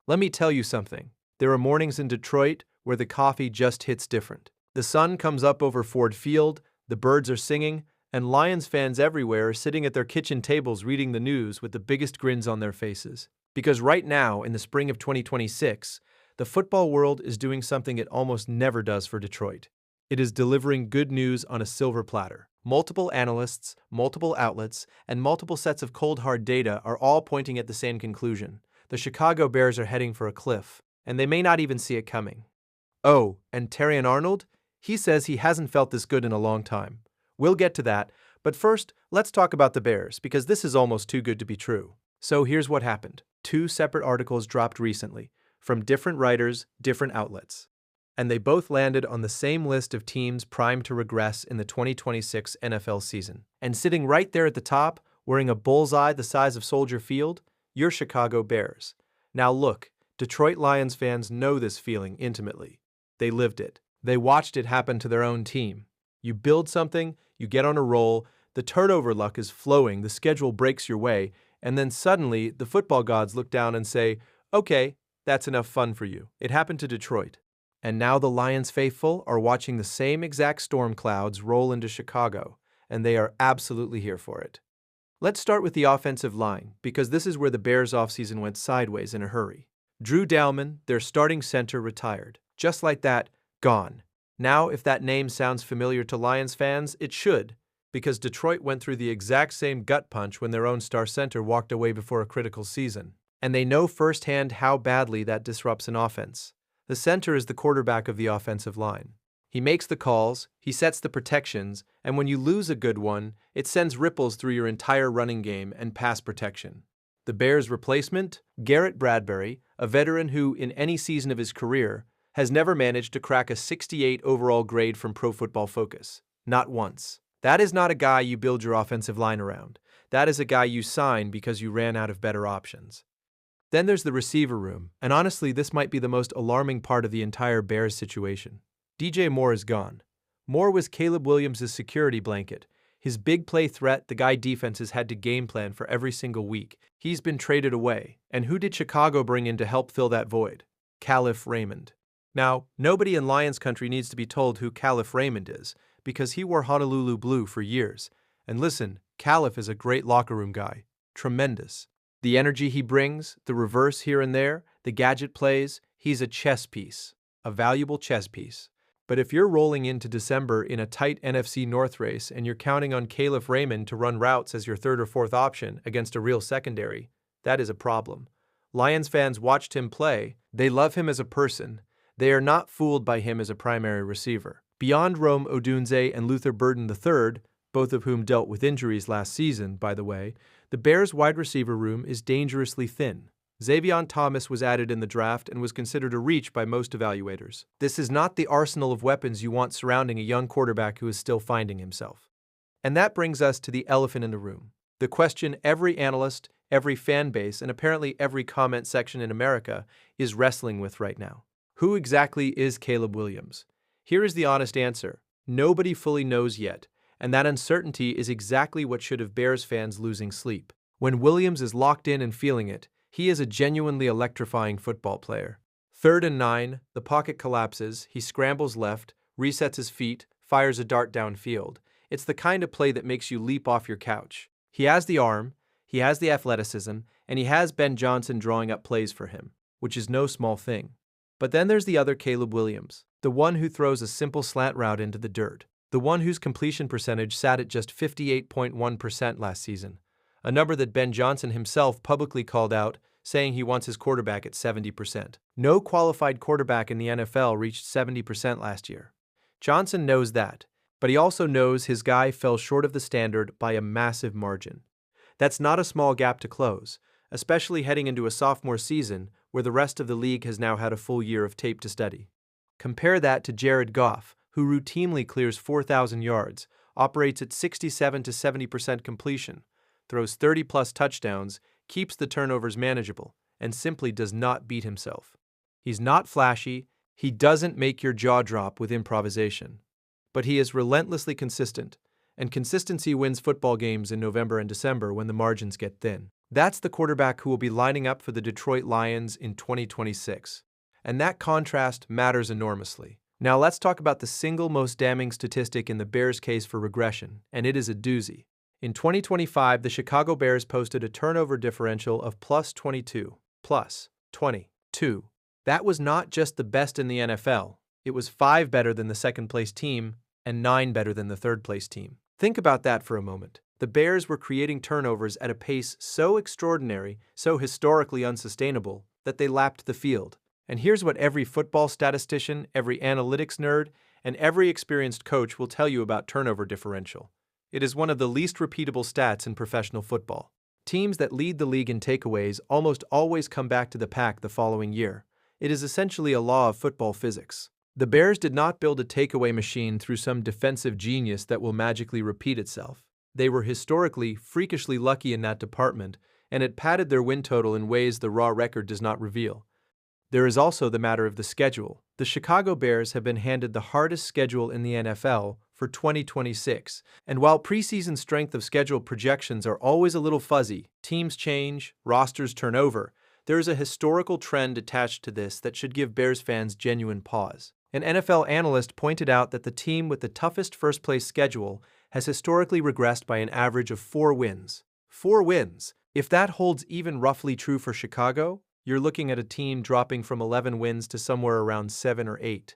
Let me tell you something. There are mornings in Detroit where the coffee just hits different. The sun comes up over Ford Field, the birds are singing, and Lions fans everywhere are sitting at their kitchen tables reading the news with the biggest grins on their faces. Because right now, in the spring of 2026, the football world is doing something it almost never does for Detroit. It is delivering good news on a silver platter. Multiple analysts, multiple outlets, and multiple sets of cold hard data are all pointing at the same conclusion. The Chicago Bears are heading for a cliff, and they may not even see it coming. Oh, and Terrion Arnold? He says he hasn't felt this good in a long time. We'll get to that, but first, let's talk about the Bears, because this is almost too good to be true. So here's what happened. 2 separate articles dropped recently, from different writers, different outlets. And they both landed on the same list of teams primed to regress in the 2026 NFL season. And sitting right there at the top, wearing a bullseye the size of Soldier Field, your Chicago Bears. Now look, Detroit Lions fans know this feeling intimately. They lived it. They watched it happen to their own team. You build something, you get on a roll, the turnover luck is flowing, the schedule breaks your way, and then suddenly the football gods look down and say, okay, that's enough fun for you. It happened to Detroit. And now the Lions faithful are watching the same exact storm clouds roll into Chicago, and they are absolutely here for it. Let's start with the offensive line, because this is where the Bears' offseason went sideways in a hurry. Drew Dalman, their starting center, retired. Just like that, gone. Now, if that name sounds familiar to Lions fans, it should, because Detroit went through the exact same gut punch when their own star center walked away before a critical season. And they know firsthand how badly that disrupts an offense. The center is the quarterback of the offensive line. He makes the calls, he sets the protections, and when you lose a good one, it sends ripples through your entire running game and pass protection. The Bears' replacement? Garrett Bradbury, a veteran who, in any season of his career, has never managed to crack a 68 overall grade from Pro Football Focus. Not once. That is not a guy you build your offensive line around. That is a guy you sign because you ran out of better options. Then there's the receiver room, and honestly, this might be the most alarming part of the entire Bears situation. DJ Moore is gone. Moore was Caleb Williams' security blanket, his big play threat the guy defenses had to game plan for every single week. He's been traded away. And who did Chicago bring in to help fill that void? Khalif Raymond. Now, nobody in Lions country needs to be told who Khalif Raymond is, because he wore Honolulu blue for years. And listen, Khalif is a great locker room guy. Tremendous. The energy he brings, the reverse here and there, the gadget plays, he's a chess piece. A valuable chess piece. But if you're rolling into December in a tight NFC North race and you're counting on Khalif Raymond to run routes as your third or fourth option against a real secondary, that is a problem. Lions fans watched him play. They love him as a person. They are not fooled by him as a primary receiver. Beyond Rome Odunze and Luther Burden III, both of whom dealt with injuries last season, by the way, the Bears' wide receiver room is dangerously thin. Xavier Thomas was added in the draft and was considered a reach by most evaluators. This is not the arsenal of weapons you want surrounding a young quarterback who is still finding himself. And that brings us to the elephant in the room. The question every analyst, every fan base, and apparently every comment section in America is wrestling with right now. Who exactly is Caleb Williams? Here is the honest answer. Nobody fully knows yet, and that uncertainty is exactly what should have Bears fans losing sleep. When Williams is locked in and feeling it, he is a genuinely electrifying football player. 3rd and 9, the pocket collapses, he scrambles left, resets his feet, fires a dart downfield. It's the kind of play that makes you leap off your couch. He has the arm, he has the athleticism, and he has Ben Johnson drawing up plays for him, which is no small thing. But then there's the other Caleb Williams, the one who throws a simple slant route into the dirt, the one whose completion percentage sat at just 58.1% last season, a number that Ben Johnson himself publicly called out, saying he wants his quarterback at 70%. No qualified quarterback in the NFL reached 70% last year. Johnson knows that, but he also knows his guy fell short of the standard by a massive margin. That's not a small gap to close, especially heading into a sophomore season where the rest of the league has now had a full year of tape to study. Compare that to Jared Goff, who routinely clears 4,000 yards, operates at 67 to 70% completion, throws 30-plus touchdowns, keeps the turnovers manageable, and simply does not beat himself. He's not flashy, he doesn't make your jaw drop with improvisation, but he is relentlessly consistent, and consistency wins football games in November and December when the margins get thin. That's the quarterback who will be lining up for the Detroit Lions in 2026. And that contrast matters enormously. Now let's talk about the single most damning statistic in the Bears' case for regression, and it is a doozy. In 2025, the Chicago Bears posted a turnover differential of plus 22. Plus 22. That was not just the best in the NFL, it was 5 better than the second-place team and 9 better than the third-place team. Think about that for a moment. The Bears were creating turnovers at a pace so extraordinary, so historically unsustainable, that they lapped the field. And here's what every football statistician, every analytics nerd, and every experienced coach will tell you about turnover differential. It is one of the least repeatable stats in professional football. Teams that lead the league in takeaways almost always come back to the pack the following year. It is essentially a law of football physics. The Bears did not build a takeaway machine through some defensive genius that will magically repeat itself. They were historically, freakishly lucky in that department, and it padded their win total in ways the raw record does not reveal. There is also the matter of the schedule. The Chicago Bears have been handed the hardest schedule in the NFL for 2026, and while preseason strength of schedule projections are always a little fuzzy, teams change, rosters turn over, there is a historical trend attached to this that should give Bears fans genuine pause. An NFL analyst pointed out that the team with the toughest first-place schedule has historically regressed by an average of 4 wins. 4 wins! If that holds even roughly true for Chicago, you're looking at a team dropping from 11 wins to somewhere around 7 or 8.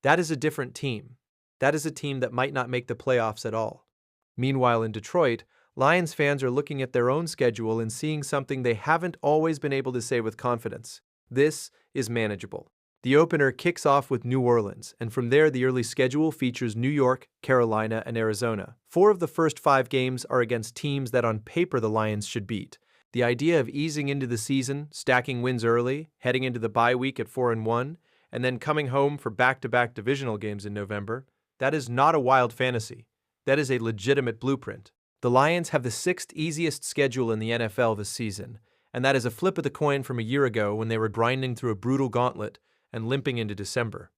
That is a different team. That is a team that might not make the playoffs at all. Meanwhile, in Detroit, Lions fans are looking at their own schedule and seeing something they haven't always been able to say with confidence. This is manageable. The opener kicks off with New Orleans, and from there the early schedule features New York, Carolina, and Arizona. 4 of the first 5 games are against teams that on paper the Lions should beat. The idea of easing into the season, stacking wins early, heading into the bye week at 4-1, and then coming home for back-to-back divisional games in November, that is not a wild fantasy. That is a legitimate blueprint. The Lions have the 6th easiest schedule in the NFL this season, and that is a flip of the coin from a year ago when they were grinding through a brutal gauntlet and limping into December.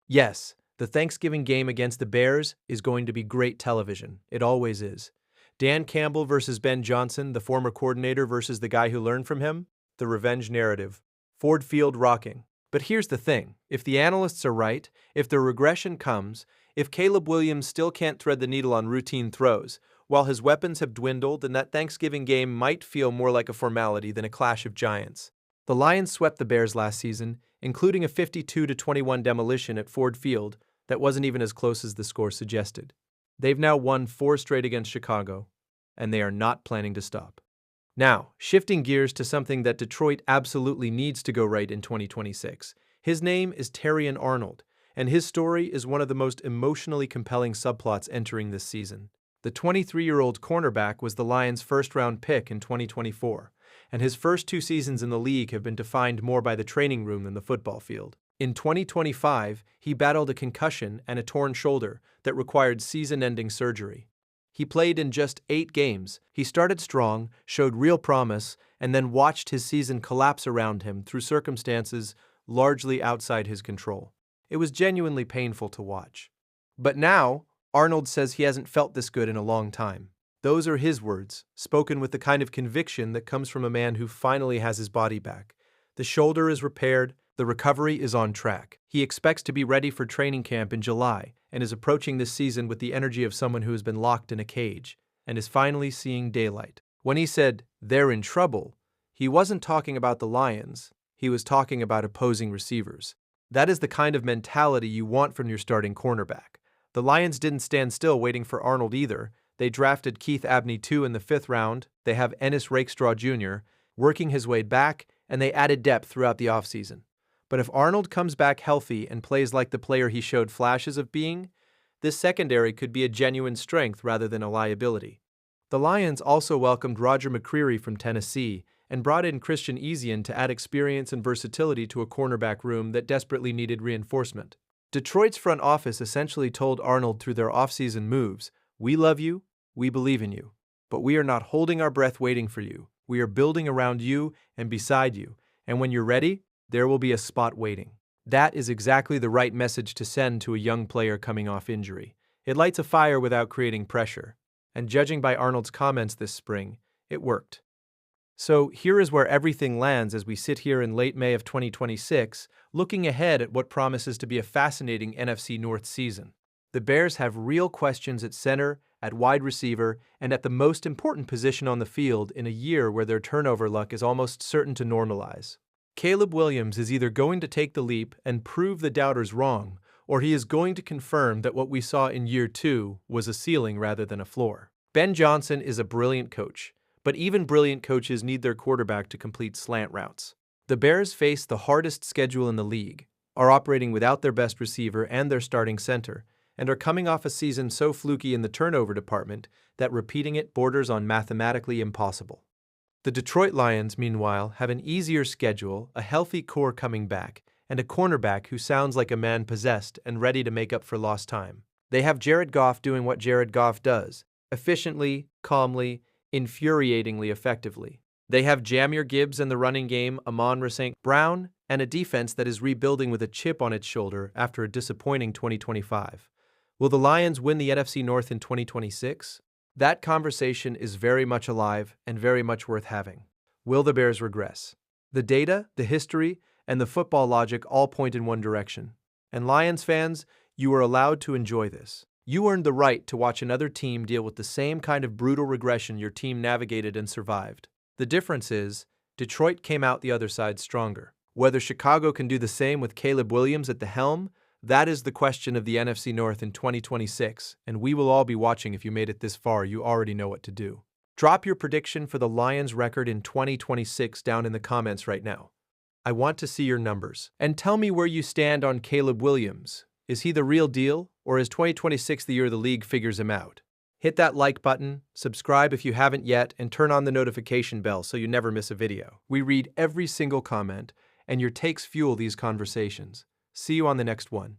Yes, the Thanksgiving game against the Bears is going to be great television. It always is. Dan Campbell versus Ben Johnson, the former coordinator versus the guy who learned from him, the revenge narrative. Ford Field rocking. But here's the thing. If the analysts are right, if the regression comes, if Caleb Williams still can't thread the needle on routine throws, while his weapons have dwindled, then that Thanksgiving game might feel more like a formality than a clash of giants. The Lions swept the Bears last season, including a 52-21 demolition at Ford Field that wasn't even as close as the score suggested. They've now won 4 straight against Chicago, and they are not planning to stop. Now, shifting gears to something that Detroit absolutely needs to go right in 2026. His name is Terrion Arnold, and his story is one of the most emotionally compelling subplots entering this season. The 23-year-old cornerback was the Lions' first-round pick in 2024, and his first 2 seasons in the league have been defined more by the training room than the football field. In 2025, he battled a concussion and a torn shoulder that required season-ending surgery. He played in just 8 games. He started strong, showed real promise, and then watched his season collapse around him through circumstances largely outside his control. It was genuinely painful to watch. But now, Arnold says he hasn't felt this good in a long time. Those are his words, spoken with the kind of conviction that comes from a man who finally has his body back. The shoulder is repaired, the recovery is on track. He expects to be ready for training camp in July and is approaching this season with the energy of someone who has been locked in a cage and is finally seeing daylight. When he said, "They're in trouble," he wasn't talking about the Lions, he was talking about opposing receivers. That is the kind of mentality you want from your starting cornerback. The Lions didn't stand still waiting for Arnold either. They drafted Keith Abney II in the 5th round, they have Ennis Rakestraw Jr. working his way back, and they added depth throughout the offseason. But if Arnold comes back healthy and plays like the player he showed flashes of being, this secondary could be a genuine strength rather than a liability. The Lions also welcomed Roger McCreary from Tennessee and brought in Christian Ezian to add experience and versatility to a cornerback room that desperately needed reinforcement. Detroit's front office essentially told Arnold through their offseason moves, "We love you, we believe in you, but we are not holding our breath waiting for you. We are building around you and beside you, and when you're ready, there will be a spot waiting." That is exactly the right message to send to a young player coming off injury. It lights a fire without creating pressure. And judging by Arnold's comments this spring, it worked. So here is where everything lands as we sit here in late May of 2026, looking ahead at what promises to be a fascinating NFC North season. The Bears have real questions at center, at wide receiver, and at the most important position on the field in a year where their turnover luck is almost certain to normalize. Caleb Williams is either going to take the leap and prove the doubters wrong, or he is going to confirm that what we saw in year 2 was a ceiling rather than a floor. Ben Johnson is a brilliant coach, but even brilliant coaches need their quarterback to complete slant routes. The Bears face the hardest schedule in the league, are operating without their best receiver and their starting center, and are coming off a season so fluky in the turnover department that repeating it borders on mathematically impossible. The Detroit Lions, meanwhile, have an easier schedule, a healthy core coming back, and a cornerback who sounds like a man possessed and ready to make up for lost time. They have Jared Goff doing what Jared Goff does, efficiently, calmly, infuriatingly effectively. They have Jahmyr Gibbs in the running game, Amon-Ra St. Brown, and a defense that is rebuilding with a chip on its shoulder after a disappointing 2025. Will the Lions win the NFC North in 2026? That conversation is very much alive and very much worth having. Will the Bears regress? The data, the history, and the football logic all point in one direction. And Lions fans, you are allowed to enjoy this. You earned the right to watch another team deal with the same kind of brutal regression your team navigated and survived. The difference is, Detroit came out the other side stronger. Whether Chicago can do the same with Caleb Williams at the helm, that is the question of the NFC North in 2026, and we will all be watching. If you made it this far, you already know what to do. Drop your prediction for the Lions' record in 2026 down in the comments right now. I want to see your numbers. And tell me where you stand on Caleb Williams. Is he the real deal, or is 2026 the year the league figures him out? Hit that like button, subscribe if you haven't yet, and turn on the notification bell so you never miss a video. We read every single comment, and your takes fuel these conversations. See you on the next one.